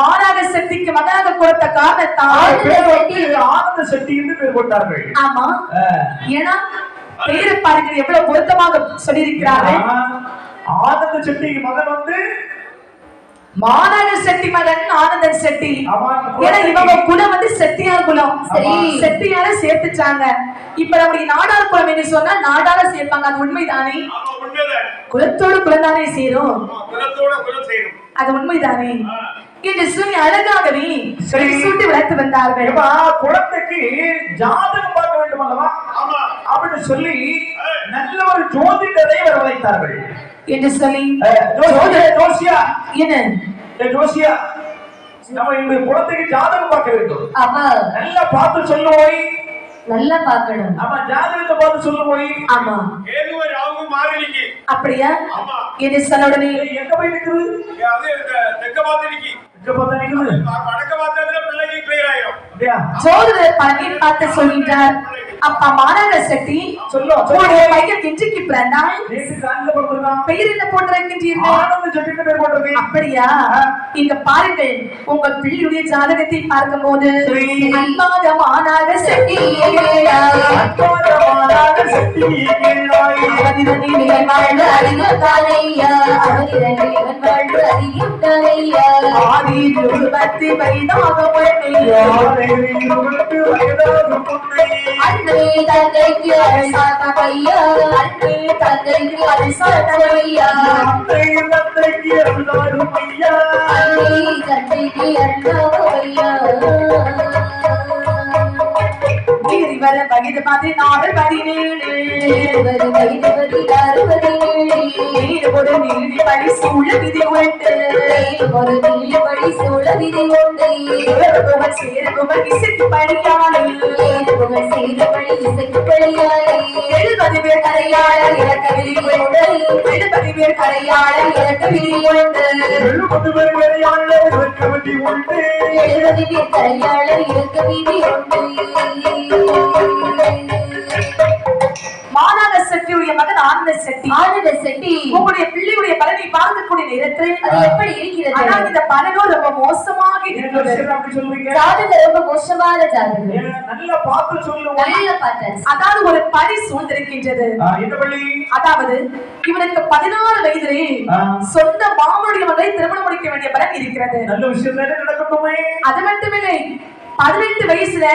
மாநாக சக்திக்கு மகனாக கொடுத்த காரணத்தால் ஆனந்த சக்தி என்று பேர் கொண்டார்கள். ஆமா, ஏன்னா பெயரை பாருங்கள் எவ்வளவு பொருத்தமாக சொல்லியிருக்கிறார்கள். ஆனந்த சக்திக்கு மகன் வந்து மாநாக செட்டி மகன் ஆனந்தன் செட்டி. ஏன்னா இவங்க குலம் வந்து செட்டியார் குலம். செட்டியார சேர்த்துச்சாங்க. இப்ப நம்முடைய நாடார் குலம் என்று சொன்னா நாடார சேர்ப்பாங்க. அது உண்மைதானே? குலத்தோடு குலந்தானே சேரும். அது உண்மைதானே என்று சொல்லி அழகாகவே சூட்டி வளர்த்து வந்தார்கள். குழந்தைக்கு ஜாதகம் பார்க்க வேண்டும் அல்லவா அப்படின்னு சொல்லி நல்ல ஒரு ஜோதிடரை வரவழைத்தார்கள் என்று சொல்லி ஜோசியா என்ன ஜோசியா நம்ம இந்த குழந்தைக்கு ஜாதகம் பார்க்க வேண்டும். நல்லா பார்த்து சொல்லுவோய். நல்லா பார்க்கணும். ஆமா, ஜாதகத்தை பார்த்து சொல்லுவோய். ஆமா, ஏதுவ ராகு மாறிலிக்கு. அப்படியா? என்ன சொன்ன உடனே எங்க போய் நிக்குது? அது தெக்க பார்த்து நிக்கி. தெக்க பார்த்து நிக்குது. வடக்க பார்த்ததுல பிள்ளைக்கு கிளியர் ஆயிடும். அப்படியா? ஜோதிடர் பணி பார்த்து சொல்கிறார். அப்பா மாநாக சக்தி உங்களுடைய பையன் இன்றைக்கு பிறந்தால் பெயர் என்ன போட்டிருக்கின்றீர்கள்? ஆனந்த சக்திக்கு பேர் போட்டிருக்கு. அப்படியா? இங்க பாருங்கள், உங்கள் பிள்ளையுடைய ஜாதகத்தை பார்க்கும் போது அன்பாக மாநாக சக்தி அன்பே தந்தைக்கு அரசாக கையா, அன்பே தந்தைக்கு அரசாக கையா, அன்பே தந்தைக்கு அருளாரும் ஐயா, அன்பே தந்தைக்கு அருளாரும் ஐயா. வர வயது 14 17 வயது 17 ஒரு நீதி படி சூழ விதி உண்டு, ஒரு நீதி படி சூழ விதி உண்டு. புகழ் சேரு புகழ் இசைக்கு படியாளே, புகழ் சேரு படி இசைக்கு படியாளே. 70 பேர் கரையாளர் இறக்க விதி உண்டு, 70 பேர் கரையாளர் இறக்க விதி உண்டு, 70 பேர் கரையாளர் இறக்க விதி உண்டு, 70 பேர் கரையாளர் இறக்க விதி உண்டு. மாநாக செட்டியுடைய மகன் ஆனந்த செட்டி. ஆனந்த செட்டி உங்களுடைய பிள்ளையுடைய பலனை பார்க்கக்கூடிய நேரத்தில் அது எப்படி இருக்கிறது? ஆனால் இந்த பலனும் ரொம்ப மோசமாக இருக்கிறது. ஜாதகம் ரொம்ப மோசமான ஜாதகம். நல்லா பார்த்து சொல்லுங்க. நல்லா பார்த்து. அதாவது ஒரு பழி சூழ்ந்திருக்கின்றது. என்ன பழி? அதாவது இவனுக்கு 16 வயதிலே சொந்த மாமனுடைய மகளை திருமணம் முடிக்க வேண்டிய பலன் இருக்கிறது. நல்ல விஷயம் நடக்கட்டுமே. அது மட்டுமில்லை, 18 வயசுல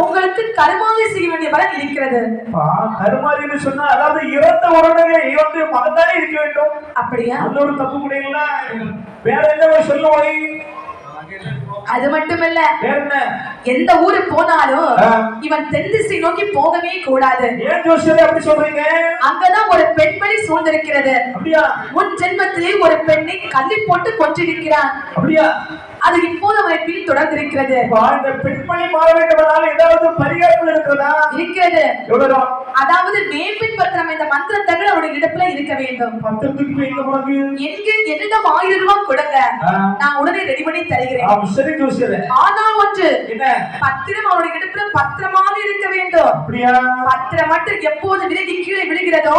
உங்களுக்கு கருமாதி செய்ய வேண்டிய பலன் இருக்கிறது. கருமாதின்னு சொன்னா அதாவது இறந்த உடனே வந்து மகன்தானே இருக்க வேண்டும். அப்படியா? அது ஒரு தப்பு கிடையாது. வேற என்ன சொல்லுவாய்? அது மட்டுமல்ல, எந்த ஊரு போனாலும் இவன் தென் திசை நோக்கி போகவே கூடாது. ஏன் ஜோசியரே அப்படி சொல்றீங்க? அங்கதான் ஒரு பெண்மணி சூழ்ந்திருக்கிறது. அப்படியா? உன் ஜென்மத்திலே ஒரு பெண்ணை கல்லி போட்டு கொன்றிருக்கிறான். அப்படியா? அது இப்போது அவரை பின் தொடர்ந்திருக்கிறது. இந்த பெண்மணி மாற வேண்டுமானால் ஏதாவது பரிகாரம் இருக்கிறதா? இருக்கிறது. எவ்வளவு? அதாவது மேற்பின் பத்திரம் இந்த மந்திரத்தகள் அவருடைய இடுப்புல இருக்க வேண்டும். பத்திரத்துக்கு எங்க போறது? எங்க என்னிடம் 1000 ரூபாய் கொடுங்க, நான் உடனே ரெடி பண்ணி தருகிறேன். சரி ஜோசியரே. ஆனால் ஒன்று, என்ன? பத்திரம் அவருடைய இடுப்புல பத்திரமாக இருக்க வேண்டும். அப்படியா? பத்திரம் மட்டும் எப்போது விலகி கீழே விழுகிறதோ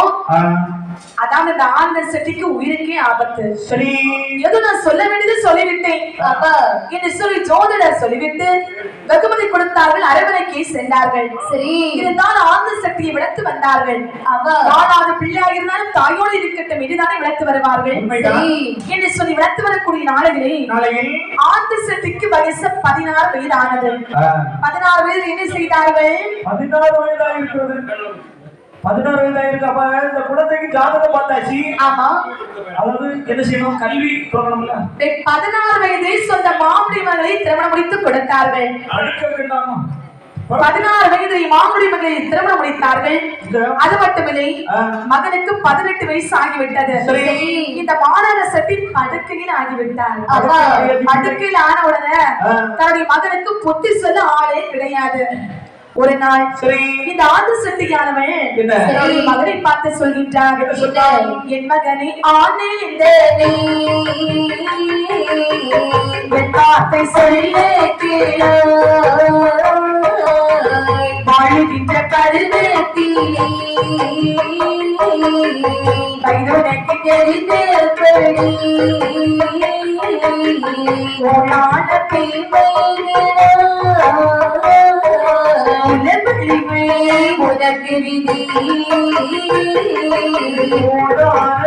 அதாவது இந்த ஆனந்த செட்டிக்கு உயிருக்கே ஆபத்து. சரி, ஏதோ நான் சொல்ல வேண்டியது சொல்லிவிட்டேன் என்று சொல்லி ஜோதிடர் சொல்லிவிட்டு வெகுமதி கொடுத்தார்கள். அரவணைக்கு சென்றார்கள். சரி, இருந்தாலும் ஆனந்த சக்தியை விளத்து வந்தார்கள். நாலாவது பிள்ளையாக இருந்தாலும் தாயோடு இருக்கட்டும் இதுதானே விளத்து வருவார்கள் என்று சொல்லி விளத்து வரக்கூடிய நாளையில் ஆனந்த சக்திக்கு வயசு 16 வயது ஆனது. 16 வயது என்ன செய்தார்கள்? 16 வயதாக இருக்கிறது. 16 வயதாயிருக்கு. அப்ப இந்த குழந்தைக்கு ஜாதகம் பார்த்தாச்சு. ஆமா, அதாவது என்ன செய்யணும்? கல்வி தொடங்கணும்ல. 16 வயதில் சொந்த மாமுடி மகளை திருமணம் முடித்து கொடுத்தார்கள். 16 வயதில் மாமுடி மகளை திருமணம் முடித்தார்கள். அது மட்டுமில்லை, மகனுக்கு 18 வயசு ஆகிவிட்டது. இந்த மாநாக செட்டி படுக்கையில் ஆகிவிட்டார். படுக்கையில் ஆன உடனே தன்னுடைய மகனுக்கு புத்தி சொல்ல ஆளே கிடையாது. ஒரு நாள் இந்த ஆனந்த செட்டியானவன் மகனை பார்த்து சொல்கின்றார், என் மகனை ஆனந்த வார்த்தை சொல்ல வாழுகின்ற கருணத்திலே வயதுனக்கு தெரிந்தபடி ஓடான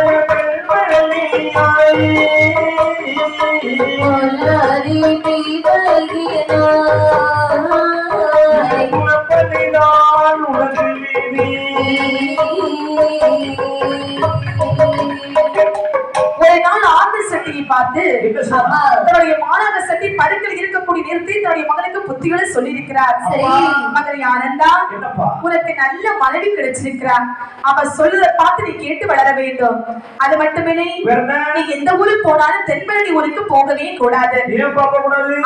உனக்கு விதி ஒரு நாள் ஆண்டு சட்டியை பார்த்து தன்னுடைய மாணவ சட்டி படுக்கையில் இருக்கக்கூடிய நேரத்தில் தன்னுடைய மகனுக்கு புத்திகளை சொல்லியிருக்கிறார். சரி மகனை ஆனந்தா, உனக்கு நல்ல மனைவி கிடைச்சிருக்கிறார். அவ சொல்றத பார்த்து நீ கேட்டு வளர வேண்டும். அது மட்டுமில்லை, நீ எந்த ஊருக்கு போனாலும் தென்பழனி ஊருக்கு போகவே கூடாது.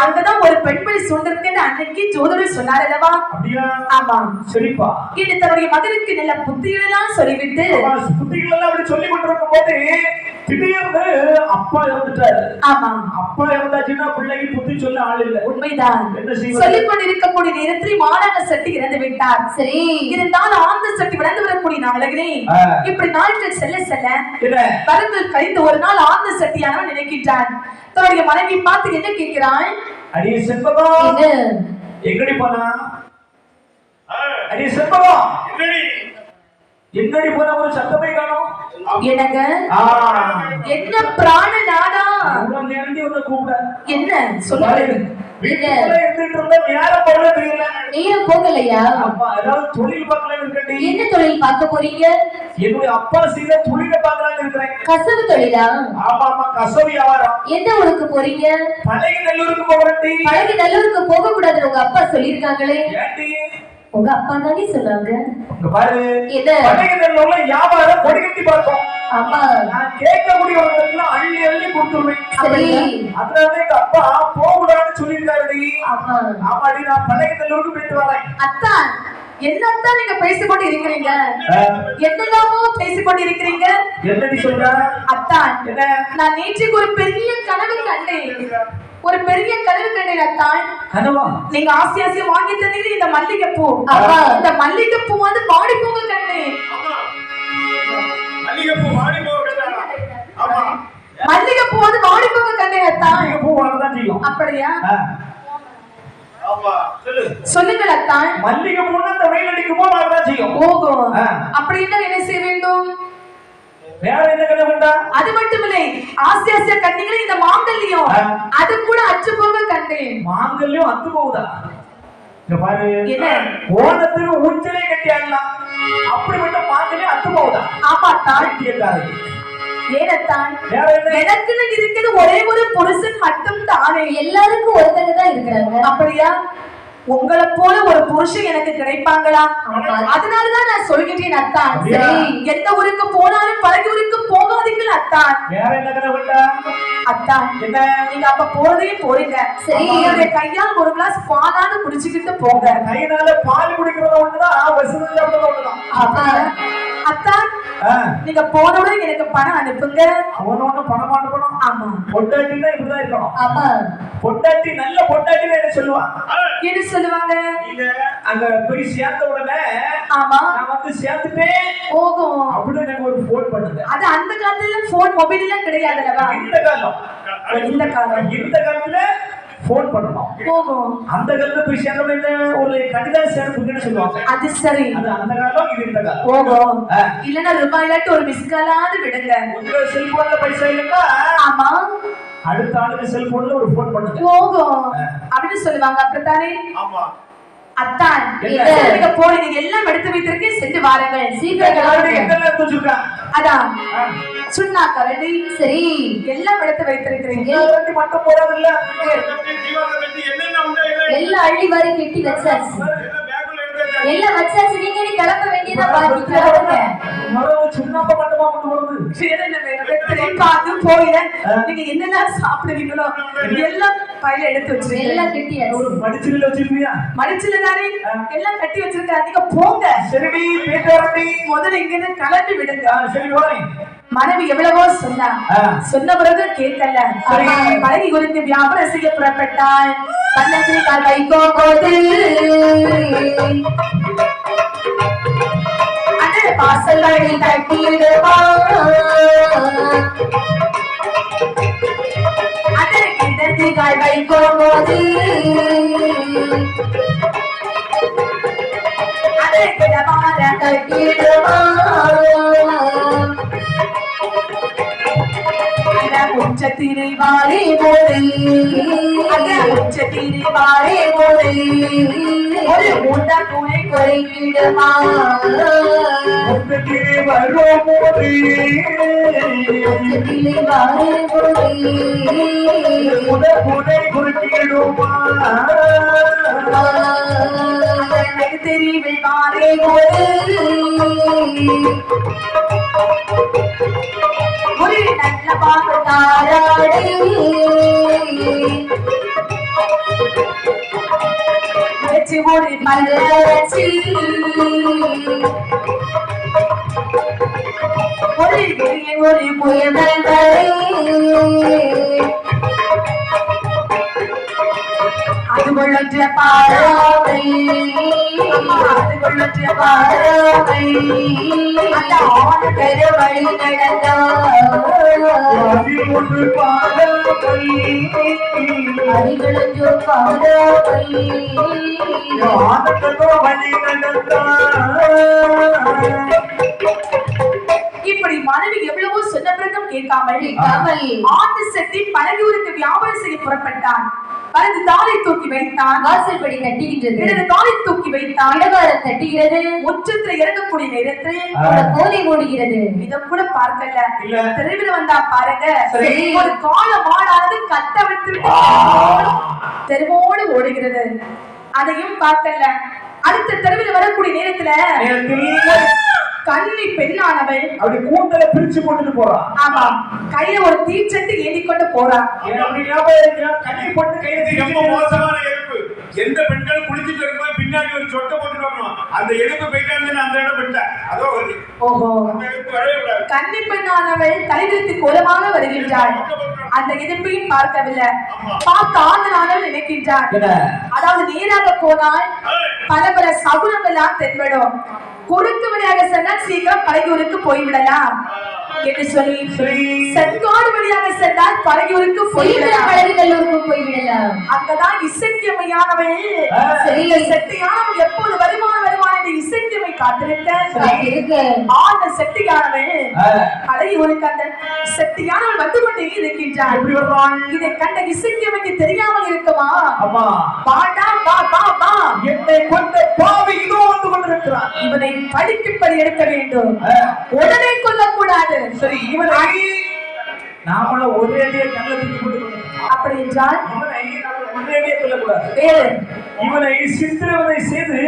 அங்கதான் ஒரு பெண்மணி சூழ்ந்திருக்கேன்னு அன்னைக்கு ஜோதிடர் சொன்னார் அல்லவா? ஆமா, சரிப்பா. இது தன்னுடைய மகனுக்கு நல்ல புத்திகளெல்லாம் சொல்லிவிட்டு புத்திகளெல்லாம் அப்படி சொல்லி கொண்டிருக்கும் போது திடீர்னு அப்பா இறந்துட்டாரு. ஆமா, அப்பா இறந்தாச்சுன்னா பிள்ளைக்கு புத்தி சொல்ல ஆள் இல்ல. உண்மைதான். சொல்லிக் கொண்டிருக்கக்கூடிய நேரத்தில் மாணவ சட்டி இறந்து விட்டார். சரி, இருந்தாலும் ஆந்த சட்டி வளர்ந்து வரக்கூடிய நாளர்களே, இப்படி நாட்கள் செல்ல செல்ல வருங்கள் கழிந்து ஒரு நாள் ஆந்த சட்டியானவன் நினைக்கின்றான். தன்னுடைய மனைவி பார்த்து என்ன கேட்கிறான்? அடியே செண்பகா, எங்கடி போனா? அடியே செண்பகா, எங்கடி போன? ஒரு சத்தமே காணோம். என்னங்க? என்ன பிராண நாடா? கூப்பிட என்ன சொல்லுங்க? போகலையா? தொழில் பார்க்கலாம். என்ன தொழில் பார்க்க போறீங்க? என்னுடைய அப்பா செய்த தொழிலை பார்க்கலாம் இருக்கிறேன். கசவு தொழிலா? ஆமா ஆமா, கசவு வியாபாரம். எந்த ஊருக்கு போறீங்க? பழகி நல்லூருக்கு போகிறேன். பழகி நல்லூருக்கு போக கூடாதுன்னு உங்க அப்பா சொல்லிருக்காங்களே. உங்க அப்பா தானே சொன்னாங்க. பாரு, என்ன பழகி நல்லூர்ல வியாபாரம் கொடி கட்டி பார்ப்போம். ஆமா, நான் கேட்கக்கூடியவர்களுக்கு அள்ளி அள்ளி கொடுத்துருவேன். சரி, அதனால எங்க அப்பா போகக்கூடாதுன்னு சொல்லியிருக்காரு. ஆமா ஆமாடி, நான் பழகி நல்லூருக்கு போயிட்டு வரேன். அத்தா, என்னத்தான் நீங்க பேசிக்கொண்டு இருக்கிறீங்க? என்னெல்லாமோ பேசிக்கொண்டு இருக்கிறீங்க. என்னடி சொல்ற? அத்தா, நான் நேற்றுக்கு ஒரு பெரிய கனவு கண்டேன். ஒரு பெரிய கனவு கண்டேன் அத்தான். கனவா? நீங்க ஆசி ஆசியா வாங்கி தந்தீங்க இந்த மல்லிகைப்பூ. இந்த மல்லிகைப்பூ வந்து வாடி போக கண்டேன். மல்லிகைப்பூ வாடி போக கண்டானா? ஆமா, மல்லிகைப்பூ வந்து வாடி போக கண்டேன் அத்தான். மல்லிகைப்பூ வாடதான் செய்யும். அப்படியா? ஆமா, சொல்லுங்கள் அத்தான். மல்லிகைப்பூ அந்த வெயில் அடிக்கும் போது வாடதான் செய்யும். ஓகோ, அப்படின்னா என்ன செய்ய வேண்டும்? வேற என்ன கனவுண்டா? அது மட்டுமில்லை, ஆசி ஆசியா கண்டீங்களே இந்த மாங்கல்யம், அது கூட அச்சு போக கண்டேன். மாங்கல்யம் அத்து போகுதா? இங்க பாரு, என்ன ஓணத்துக்கு ஊஞ்சலே கட்டி ஆடலாம், அப்படிப்பட்ட மாங்கல்யம் அத்து போகுதா? ஆமா தான். ஏனத்தான், வேற என்ன? எனக்குன்னு இருக்கிறது ஒரே ஒரு புருஷன் மட்டும் தானே. எல்லாருக்கும் ஒருத்தங்க தான் இருக்கிறாங்க. அப்படியா? உங்களை போல ஒரு புருஷன் எனக்கு கிடைப்பாங்களா? அதனாலதான் நான் சொல்கிட்டேன் அத்தான். சரி, எந்த ஊருக்கு போனாலும் பழகி ஊருக்கு போகாதீங்கள் அத்தான். வேற என்ன கனவுண்டா? அத்தான், என்ன நீங்க அப்ப போறதையும் போறீங்க. சரி, என்னுடைய கையால் ஒரு கிளாஸ் பாலான்னு குடிச்சுக்கிட்டு போங்க. கையினால பால் குடிக்கிறத ஒண்ணுதான், வசதி ஒண்ணுதான். அத்தான், நீங்க போனவுடன் எனக்கு பணம் அனுப்புங்க. அவனோட பணம் அனுப்பணும். ஆமா, பொட்டாட்டினா இப்படிதான் இருக்கணும். ஆமா, பொட்டாட்டி நல்ல பொட்டாட்டின்னு என்ன சொல்லுவான்? என்ன சொல்லுவாங்க? நீங்க அங்க போய் சேர்ந்த உடனே, ஆமா நான் வந்து சேர்த்துட்டேன் போகும் அப்படின்னு எனக்கு ஒரு போன் பண்ணுங்க. அது அந்த காலத்துல போன் மொபைல் எல்லாம் கிடையாது அல்லவா? இந்த காலம், இந்த காலத்துல போன் பண்ணணும் போகும். அந்த காலத்துல போய் சேர்ந்த ஒரு கடிதம் சேர்ப்புன்னு சொல்லுவாங்க. அது சரி, அது அந்த காலம், இது இந்த காலம். போகும். இல்லன்னா ரூபாயிலாட்டு ஒரு மிஸ்காலாவது விடுங்க. உங்க செல்போன்ல பைசா இல்லைன்னா, ஆமா, அடுத்த ஆளுக்கு செல்போன்ல ஒரு போன் பண்ணுங்க. போகும் அப்படின்னு சொல்லுவாங்க. அப்படித்தானே? ஆமா. அத்தான், நீங்க போறீங்க, எல்லாம் எடுத்து வைத்திருக்கேன், செஞ்சு வாருங்கள். சீக்கிரம். அதான் சுண்ணா கரண்டி, சரி, எல்லாம் எடுத்து வைத்திருக்கிறீங்க. மட்டும் போறதில்ல, எல்லாம் அள்ளி வாரி கெட்டி வச்சாச்சு. எல்லாம் வச்சாச்சு. நீங்க கிளம்ப வேண்டியதா பாத்தீங்க. சுண்ணாம்பு மட்டுமா கொண்டு வருது? நீங்க என்னெல்லாம் சாப்பிடுவீங்களோ எல்லாம் பையில எடுத்து வச்சிருக்கீங்க. எல்லாம் கெட்டியாச்சு. மடிச்சில வச்சிருக்கியா? மடிச்சில தானே எல்லாம் கட்டி வச்சிருக்கா. நீங்க போங்க. சரிடி, போயிட்டு வரடி. முதல்ல இங்க இருந்து கலந்து விடுங்க. சரி, போறேன். மனைவி எவ்வளவோ சொன்னா, சொன்ன பிறகு கேட்கல. பழகி குறித்து வியாபாரம் செய்ய புறப்பட்டாள். பல்லக்கில் கால் வைக்கோ போது அந்த வாசல்களை தட்டிடுவா. அந்த நாள் வைக்கும் போது அதை கிடமாற கட்டிடுமா உச்சத்தினை வாரே போது உச்சத்தினை வாரே போது ஒரு முண்ட துணை குறைக்கிடுமா உச்சத்திலே வரும் போது உச்சத்திலே வாரே போது புனை குறுக்கிடுமா தெரிவில் மாறே வாரே போது ஒரு நல்ல பாக்கு தாராடை வச்சு ஒரு மலரச்சி ஒரு பெரிய ஒரு புயமல்களை அது கொள்ளற்ற பாராவை அது கொள்ளற்ற பாராவை அந்த ஆண் பெருவழி நடந்தார் அதில் ஒன்று பாடல் அடிகளஞ்சோ பாராவை ஆனந்தோ வழி நடந்தார். இப்படி மனைவி எவ்வளவோ சொன்ன பிறகும் கேட்காமல் கேட்காமல் ஆண்டு செட்டி பழகியூருக்கு வியாபாரம் செய்ய புறப்பட்டான். வலது தாளை தூக்கி வைத்தான், வாசல்படி தட்டுகின்றது இடது தாளை தூக்கி வைத்தான். இடவாரம் தட்டுகிறது முற்றத்துல இறங்கக்கூடிய நேரத்தில் போதை மூடுகிறது இத கூட பார்க்கல. இல்ல. தெருவில் வந்தா பாருங்க, சரி. ஒரு கால மாடானது கட்ட விட்டு தெருவோடு ஓடுகிறது. அதையும் பார்க்கல. அடுத்த தெருவில் வரக்கூடிய நேரத்துல கன்னி பெண்ணானவள் அப்படி கூந்தல பிரிச்சு கொண்டு போறான். ஆமா கையில ஒரு தீச்சட்டி ஏந்தி கொண்டு போறான். அப்படி ஞாபகம் இருக்கா? கண்ணி போட்டு கையில இது ரொம்ப மோசமான எலும்பு. எந்த பெண்கள் குளிச்சுட்டு இருக்கும்போது பின்னாடி ஒரு சொட்டை போட்டு வரணும். அந்த எலும்பு போயிட்டாங்கன்னு அந்த இடம் விட்ட அதோ வருது. ஓஹோ, அந்த எலும்பு வரவே கூடாது. கன்னி பெண்ணானவள் தலைவிரித்து கோலமாக வருகின்றாள். அந்த எதிர்ப்பையும் பார்க்கவில்லை. பார்த்த ஆண்டனானவள் நினைக்கின்றாள், என்ன? அதாவது நேராக போனால் பல பல சகுனங்கள் எல்லாம் தென்படும். கொடுக்க வழியாக சென்றால் சீக்கிரம் பழகியூருக்கு போய்விடலாம் என்று சொல்லி செங்காடு வழியாக சென்றால் பழகியூருக்கு போய்விடலாம். பழகுதலூருக்கு போய்விடலாம். அங்கதான் இசைக்கியமையானவள் செட்டியானவள் எப்போது வருமான என்று இசைக்கியமை காத்திருக்க ஆண்ட செட்டியானவள் பழகியூருக்கு அந்த செட்டியானவள் வந்து கொண்டே இருக்கின்றாள். எப்படி வருவான்? இதை கண்ட இசைக்கியமைக்கு தெரியாமல் இருக்குமா? அம்மா பாடா பா பா பா என்னை கொண்ட பாவி இதோ வந்து கொண்டிருக்கிறான். இவனை படிக்கும்படி எடுக்க வேண்டும், உடனே கொல்லக்கூடாது. சரி, இவனை நாமளும் ஒரேடியே கண்ணை தூக்கி போட்டு அப்படி என்றால் இவனை நாம ஒரேடியே கொல்லக்கூடாது. வேறு இவனை சித்திரவதை செய்து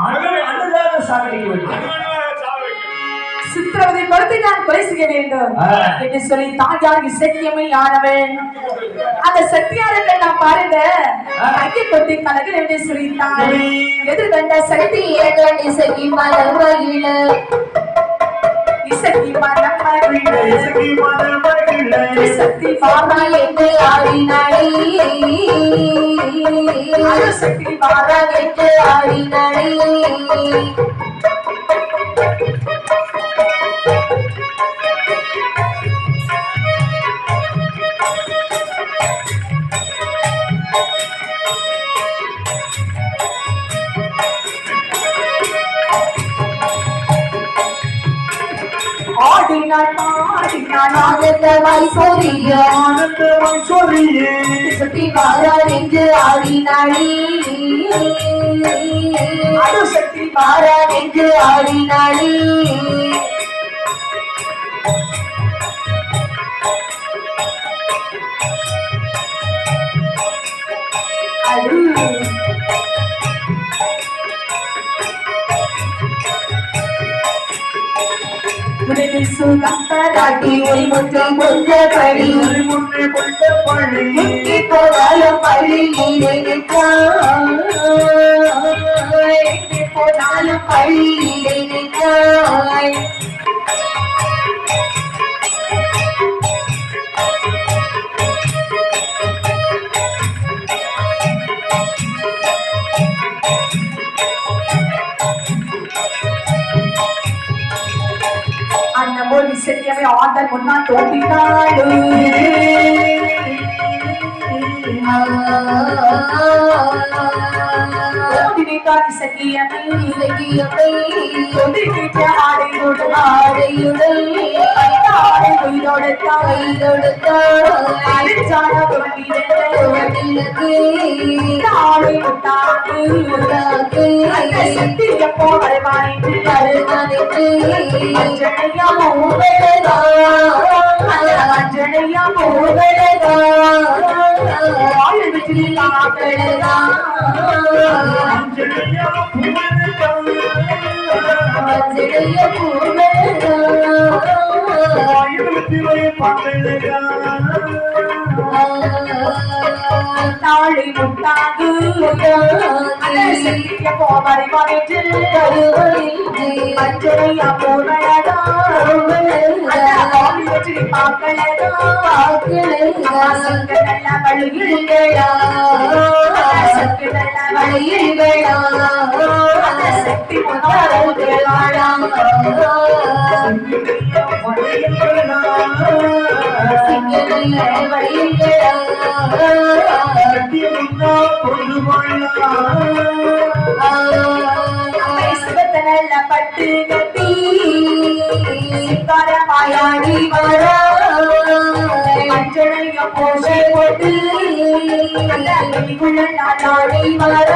அழுதாக சாகடிக்க வேண்டும். அதுவான சாவ வைக்கணும். சித்திரவதை கொடுத்து நான் கொலை செய்ய வேண்டும் என்று சொல்லி தாயார் இசைக்கியமை ஆனவன் அந்த சக்தியாரர்கள் நான் பாருங்க கையை கொட்டி கலகல் என்று சொல்லித்தான். எதிர்கண்ட சக்தி இசைக்கு மலமகிழ இசைக்கு மனம் மகிழ இசைக்கு மனம் மகிழ சக்தி பாமா என்று ஆடினாளே சக்தி பாரா என்று ஆடினாளே ஆடினாள் பாடினாள் ஆனந்தமாய் சொரிய ஆனந்தமாய் சொரியே சுத்தி பாரா என்று ஆடினாளே சக்தி பாரா என்று ஆடினாளே அது உடனே சுகம் காட்டி ஒரு முற்றை கொண்ட படி முன்னே கொண்ட பழி முக்கி போனாலும் பள்ளி நினைத்தாள் போனாலும் பள்ளி நினைத்தாள் அந்த போது செட்டியமை ஆண்டல் முன்னால் தோன்றினாள். ஓடிவிட்டார் இசக்கியமை ஒடிவிட்ட ஆடையுடன் ஆடை கொய்தொடுத்தார் அரிச்சான ஆடை விட்டாக்கு சக்திய போவருவானிட்டு அஞ்சனையா அஞ்சனையா வாழ விட்டு தாழை முட்டாகு போவரை அஞ்சனையா போனடா சிவத்தனல்ல பட்டு கட்டி மாயாடி வர மஞ்சளைய போஷை போட்டு நாடாடி வர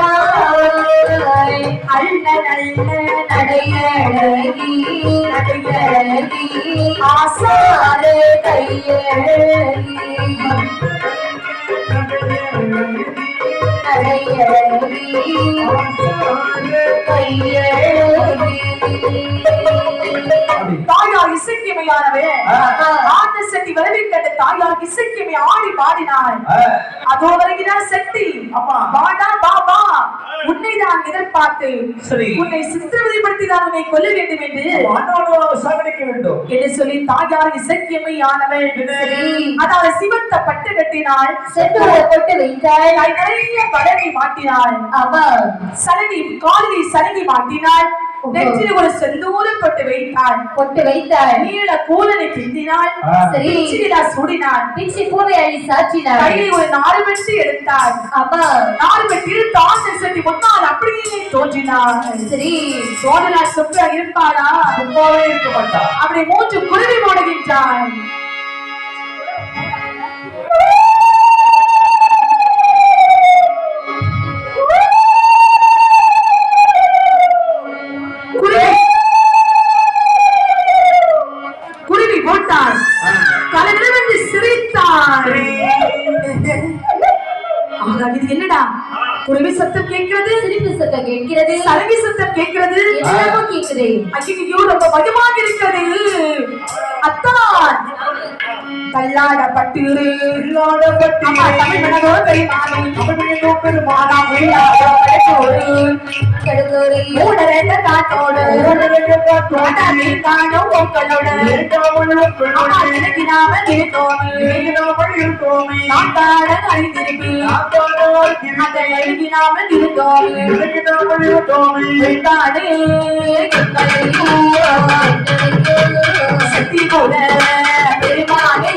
அள்ள நல்ல நடையழகி ஆசாரே கையழகி தாயார் இசைக்கியமையானவே ஆட்ட சக்தி வரவேற்கட்ட தாயார் இசைக்கியமை ஆடி பாடினாள். அதோ வருகிறார் சக்தி. வாடா பாபா, உன்னைதான் எதிர்பார்த்து உன்னை சித்திரவதைப்படுத்திதான் உன்னை கொல்ல வேண்டும் என்று சாகடிக்க வேண்டும் என்று சொல்லி தாயார் இசைக்கியமையானவள் அதாவது சிவத்த பட்டு கட்டினாள், பொட்டு வைத்தாள், நிறைய படகை மாட்டினாள், சலங்கை காலில் சலங்கை மாட்டினாள், நெற்றில் ஒரு செந்தூர பொட்டு வைத்தாள், நீள கூலனை பிந்தினாள், சூடினாள், பிச்சி பூவை அள்ளி சாற்றினாள், கையில் ஒரு 4 வெற்றி எடுத்தாள். 4 வெற்றி தாசை சட்டி முன்னால் அப்படியே தோன்றினாள். சரி, சோழனார் சொப்பா இருப்பாளா? இருக்க மாட்டா. அப்படி 3 குருவி போடுகின்றாள். குருவி போட்டாள், கலகலவென்று சிரித்தாள். இது என்னடா? குருவி சத்தம் கேட்கிறது, சிரிப்பு சத்தம் கேட்கிறது, சலங்கை சத்தம் கேட்கிறது, என்னென்னமோ கேட்குது. ஐயோ, ரொம்ப பயமாக இருக்கிறது. அத்தான் கல்லாட பட்டு சக்தி போல பெருமானே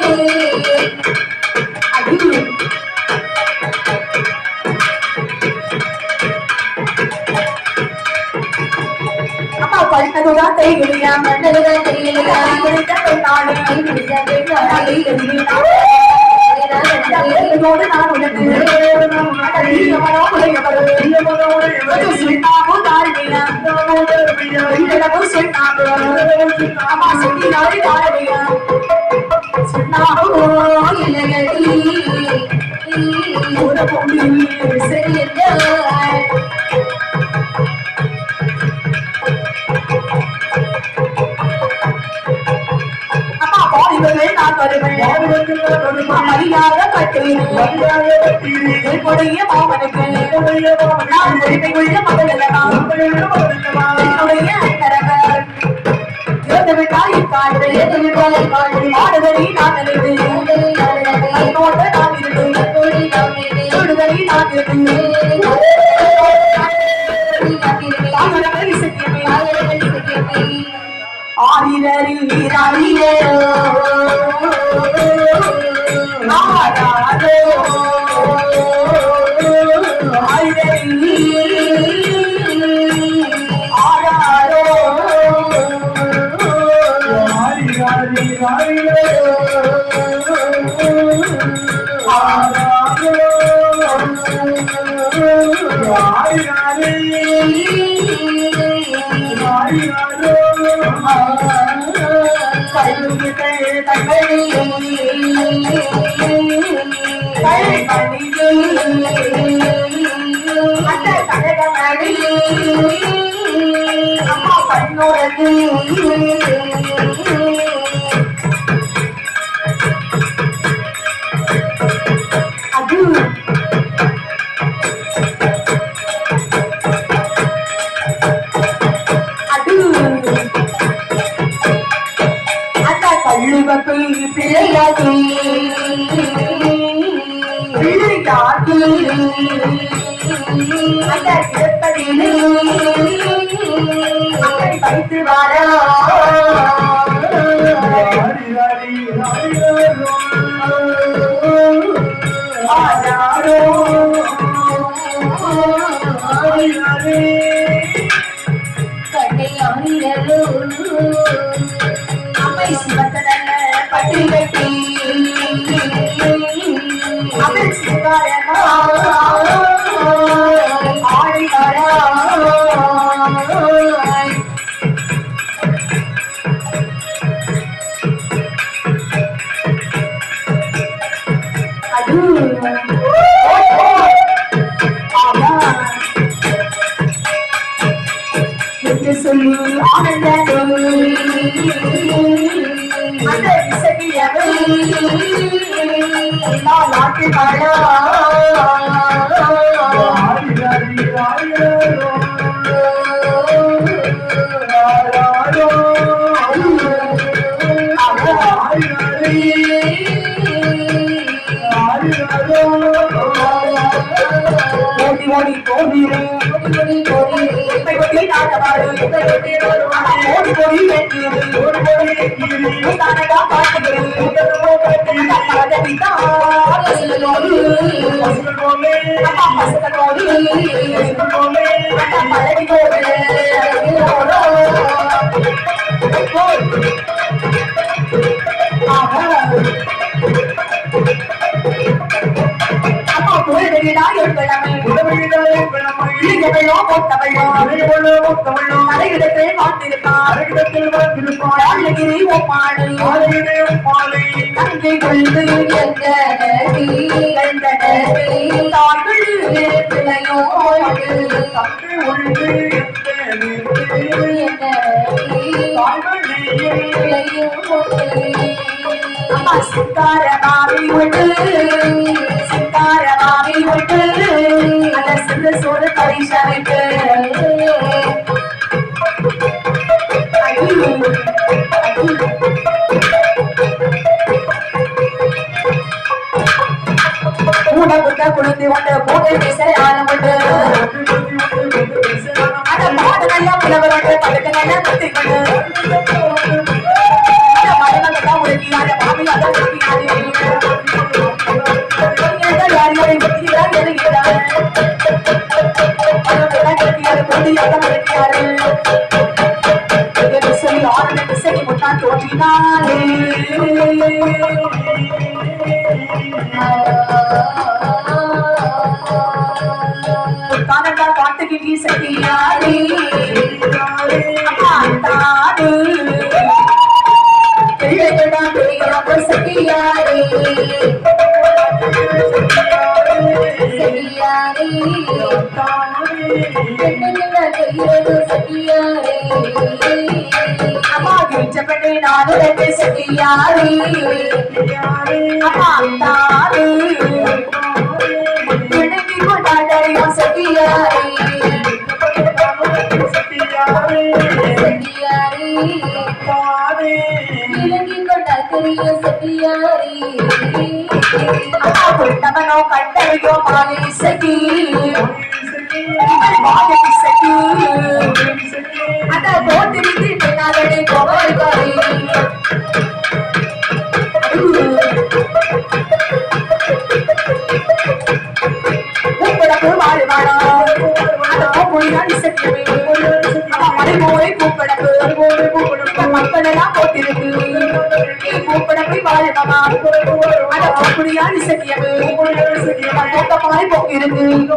அம்மா பழுத்ததுதான் தெரியலையா, மன்னதுதான் தெரியலையா, நான் உனக்கு சரி மரியாத கட்டீர் மாமனுக்கு நான் உரிமை உள்ள மகள் என்னுடைய அண்ணரவர் இறந்துவிட்டால் இக்காடு ஆடுதலை நான் நினைவு அதோடு நான் இருந்தேன் தொடுதலை நான் இருந்தேன் ஆரிரரில் நீராடியோ அம்மா பண்ணுறது அது அந்த கல்லுவக்கு பிள்ளையாகி அந்த கிடப்பதில் வைத்து வாரா அம்மை சிவத்தன பட்டி கட்டி அவள் சிவகாரமா ஆடிவாரா அது என்று சொல்லி ஆனந்தமே அந்த இசையவை நான் நாட்டு பாடா ஓடி ஓடி போகிறேன் ஓடி போய் சோறு பரிசமைக்கு உணவுக்க குடுத்து ஒன்று போட்டு பேச ஆரம்பிட்டு அந்த பாடு நல்லா புலவரோடு படுக்க நல்லா கத்திக்கொண்டு அந்த மருமகத்தான் உடுத்தியாத மாமியாத உடுத்தியாத யார் யாரை பற்றியார் எழுகிறார் சொல்லி ஆனந்த திசையை முட்டான் தோன்றினாரே தானந்தா பாட்டுக்கு சகியாரே தாடு சகியாரே அம்மா கிழிச்சப்பட்டு நானுடைய சகியாரே அம்மா தாடு இணங்கி கொண்டாடையும் சகியாரே கொண்டவனோ கண்டறியோ மாலை சகி சகி அந்த போட்டிருந்து பெண்ணாதனை கோவாரி வாழ்வாடா மலை போரை கூப்பிடப்பு மக்கள் எல்லாம் போட்டிருக்கு நீ கூப்பிட போய் வாழமா அட அப்படியா இசக்கியமே போக்கமாய் போக்கிருக்கு இந்த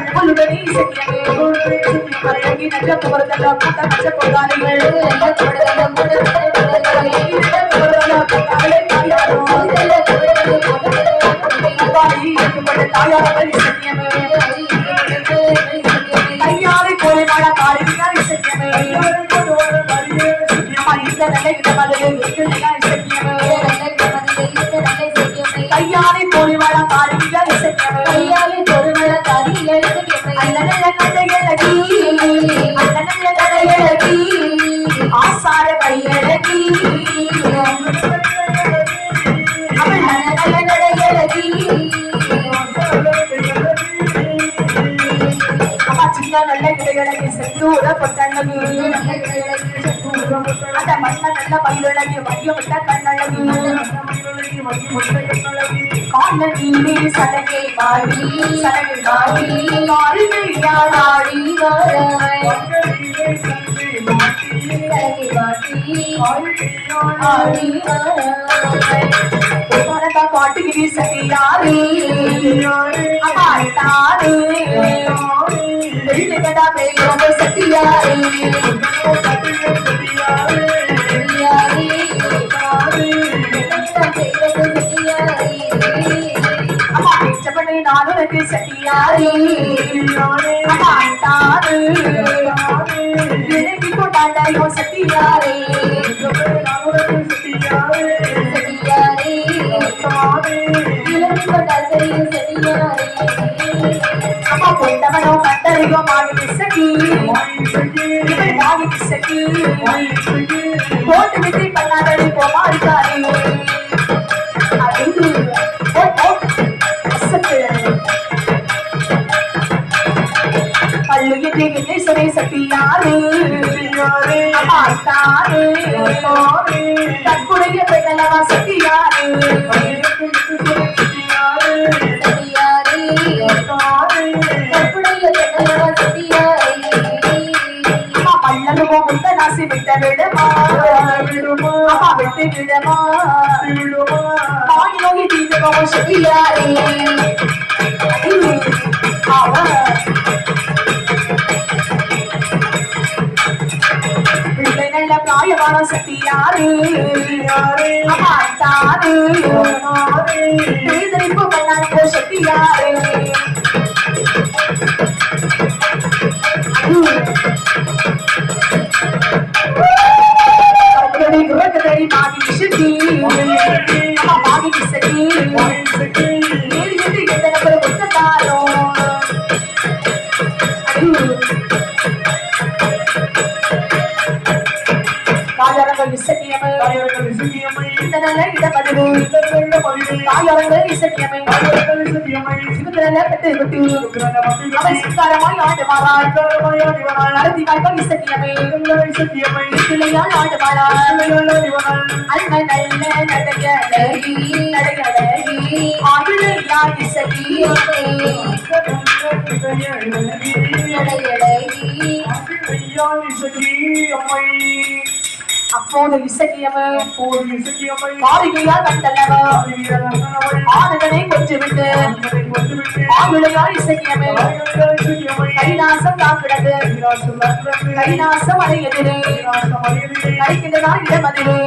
புல்லுடனே இசக்கியமே மறையங்கி நஞ்ச போறதல்ல கூட்ட மச்ச போதாரிகள் தாயார்கள் இசக்கியமே கையாலை கோலை வாழ காரியார் இசக்கியமே இந்த நிலை இந்த மதுரை இசக்கியமே கையாலை கோலை வாழ காரியார் இசக்கியமே அண்ணனல்ல கதையழகி ஆசார கையழகி அவள் நல்ல கதையழகி சின்ன நல்ல கிடையழகி செந்தூர பொட்டழகி அந்த மண்ண நல்ல மயிலழகி மையமிட்ட கண்ணழகி காணி சலகை பாடி காரியாடி பாட்டுகிரி சட்டியாரி பாட்டாரு வெளிக்கடா பேயோட சட்டியாரி அம்மா பிச்சப்பண்ணி நானும் சட்டியாரி பாட்டாரு விலகி கொண்டாண்டோ சட்டியாரி அம்மா கொண்டவனோ கண்டறியோ மாடி சட்டி மாடி சட்டி போட்டு விட்டு பண்ணாதடி போமாடிக்காரி அது பள்ளியிட்டு என்னை சுரை சட்டியாரு அம்மாத்தாரு தற்குடைய பெண்ணலவா சட்டியாரு பல்லனுவோ முந்த நாசி விட்ட விடுமா அம்மா விட்டு விடுமா நோகி தீதுவோ சட்டியாரே பிள்ளை நல்ல பிராயமான சட்டியாரு அம்மாத்தாரு திருதரிப்பு பண்ணாங்க சட்டியாரு மாடி சட்டி மாடி சட்டி எத்தனை புத்தகாரோ தாயாரங்கள் இசக்கியமை இந்த நல்ல இடமதிவு தாயாரங்கள் இசக்கியமை சிவத்திரல பெட்டு விட்டு அவை சித்தாரமாய் ஆண்டு மாறாள் நடத்தி காய்கள் இசக்கியமை பிள்ளையால் ஆண்டு மாறாள் அல்மை நல்ல நடையழகி ஆயுளையா இசக்கியமை அப்போது இசக்கியமை பாரிகையா கண்டல்லவ ஆடுகளை கொஞ்சு விட்டு ஆயுளையா இசக்கியமை கைலாசம் தாக்கிடது கைலாசம் அடையதிலே கரைக்கின்றதா இடமதிலே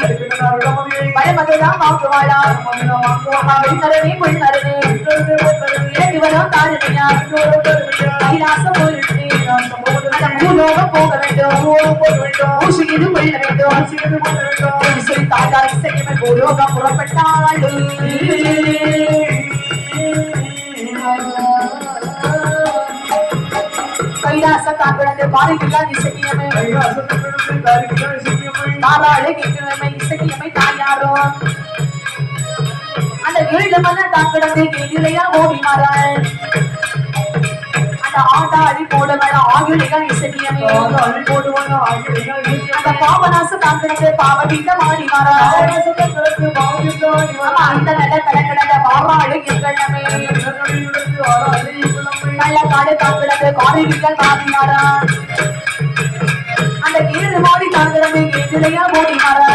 பயமதுதான் வாங்குவாளா வெண்ணரனே பொண்ணரனே இறங்குவதா காரணியா கைலாசம் அந்த பூலோகம் போக வேண்டும் ஊசியிது கொள்ள வேண்டும் சொல்லி தாயார் இசையமை பூலோகம் புறப்பட்டாள் கைலாச தாக்குழந்தை பாரிகையால் இசையமை தாராளு கேட்கிறமை இசையமை தாயாரோ அந்த ஏழு மன தாக்குழந்தை கேதிலையா ஓடி மாறாள் ஆண்டாளி போடுவன ஆயுளிகள் இசையமே அந்த பாவநாச தாக்கிடந்து பாவதீத மாறி மாறா அந்த நல்ல தலைக்கிடந்த பாவாளு எங்கள்ளமே நல்ல காடு தாக்கிடந்து காரிகள் மாறி மாறா அந்த ஏழு மாடி தாக்கிடந்து எதிரையா ஓடி மாறா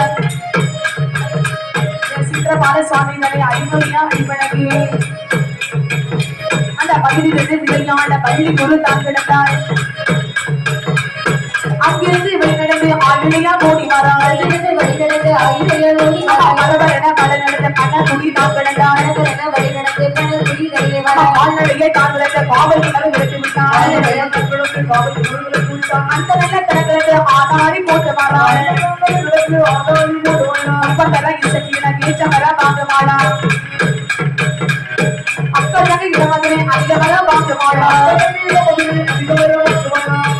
பாலசாமி தலை ஐநூறியா ஐவனகு அந்த பகுதியிலிருந்து விளையாட பள்ளி குரு தான் கிடந்தார். அங்கிருந்து வெளிநடந்து ஆயுளையா ஓடி வரார். அங்கிருந்து வழிநடந்து ஆயுளையால் ஓடி வரார். பரபரன பல நடந்த பணகுடி தான் கிடந்தார். பரபரன வழிநடந்து பணகுடி வெளியே வரார். ஆழ்நடையே தான் கிடந்த காவல் கிணறு விரட்டி விட்டார். அந்த நல்ல கிடக்கிறது ஆதாரி போட்டு வரார். அப்பதெல்லாம் இசைக்கின கேச்சமர வாங்க மாடா. அக்கறையாக இடமதிலே அதிகமர வாங்க மாடா.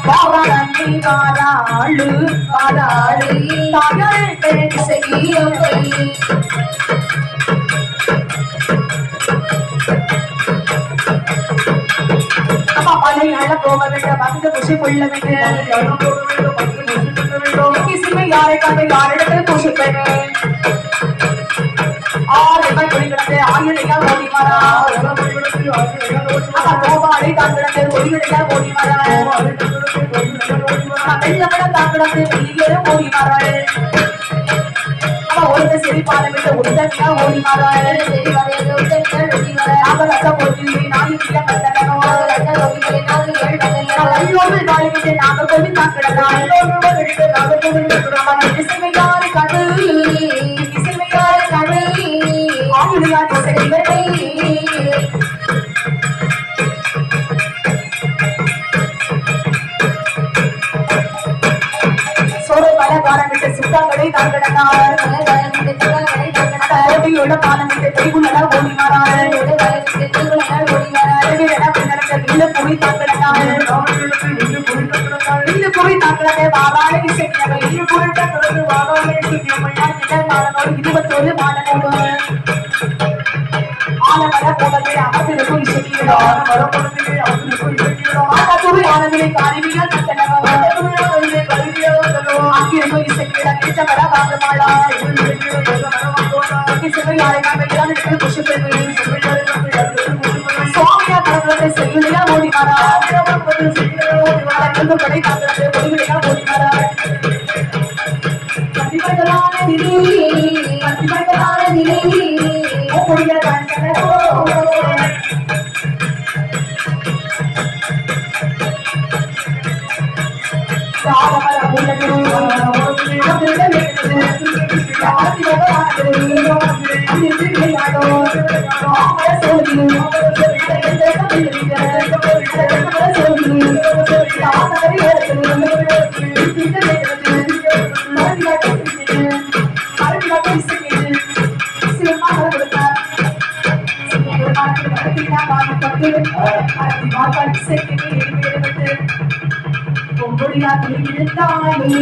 வாராளி வாராளு வாராளி தாயாரே இசைக்கியோம் அப்பா மலையாள போக வேண்டும் வந்து குஷி கொள்ள வேண்டும். கிசிமை யாரை கண்டு யாரிடத்தில் பூசிப்பேன். ஆறுகள் குடிக்கிடந்து ஆயுளையா ஓடி வரா. கோபாலை தான் கிடந்து ஒளிவிடையா ஓடி வரா. வெள்ளமட தான் கிடந்து வெளியேற ஓடி வராள். ஒருத்த செழிப்பான விட்டு உத்தமியா ஓடி வராள். நாகரச போட்டியை நாயுடைய கண்டனோ ஐயோடு வாழ்கிட்டு நாகர்கோவில் தான் கிடந்தாள். இசைமையாறு கடல் இசைமையாறு கடல் ஆயுடையா இசைகளை பலகாரமிட்டு சுத்தங்களை தான் கிடந்தார். கோட்டையோட பாலமிட்டு தெய்வுலா ஓடி வரார். இல்ல புரி தான் கிடந்தார். இல்ல புரி தான் கிடந்த வாராள இசைக்கிழமை 21 மாடலோடு ஆலமர போவதை அமர்ந்திருக்கும் இசைக்கிறோம். ஆனதுரை ஆனதிலே காரிமையா கட்டணம் அங்கிருந்தும் இசைக்கிட கேச்சமர வாங்க மாடா. இசைமை யாரை காண்பையால் எடுத்து குஷி பெறுவேன். சுவாமியா கடவுளை செய்யுளையா ஓடி வரா. கடை காக்கிறது ஒளிவிடையா ஓடி வரா. பதிவர்களான நிலை பதிவர்களான நிலை ஓடிய கண்டனோ ஆலமர உள்ளது பொம்பொடியா இருந்தாலும்